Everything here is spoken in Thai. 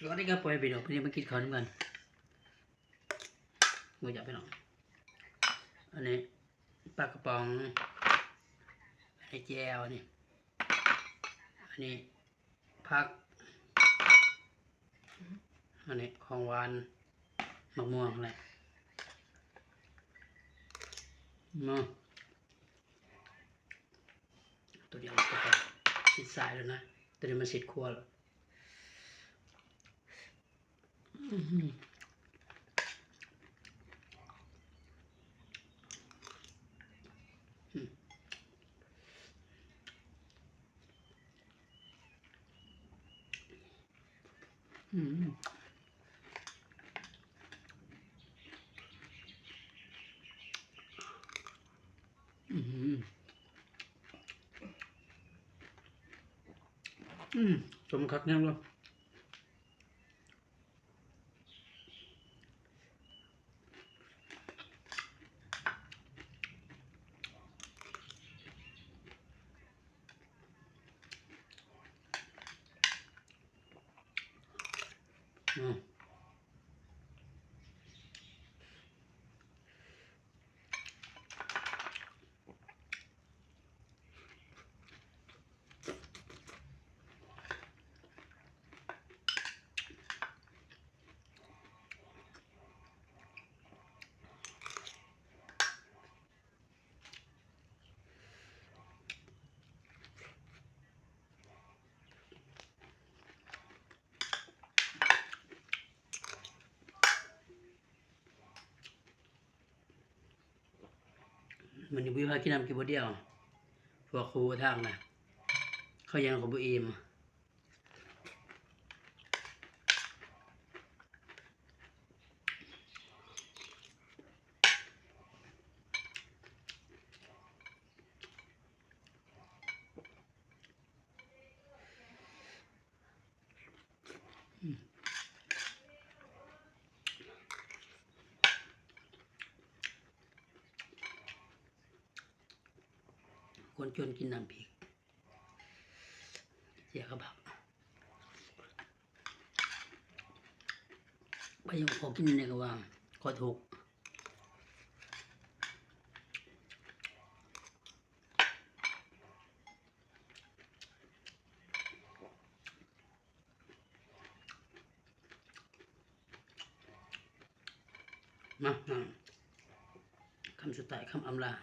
สวัสดีครับพ่อพี่น้องวันนี้มากินข้าวด้วยกันมาจากพี่น้องอันนี้ปลากระป๋องอันนี้แจวนี่อันนี้ผักอันนี้ของหวานมะม่วงอะไรมาตัวเดียวก็ไปชิดสายแล้วนะตัวนี้มาชิดครัวแล้วสมคักยังเลยมันอยู่วิภากินน้ำกินบ่เดียวพวกครูทางนะเขายังของบุเอมคนจนกินน้ำพริกเสียกระบักไปยังขอกินในกระวังขอถูกมาคำสุดท้ายคำอำลา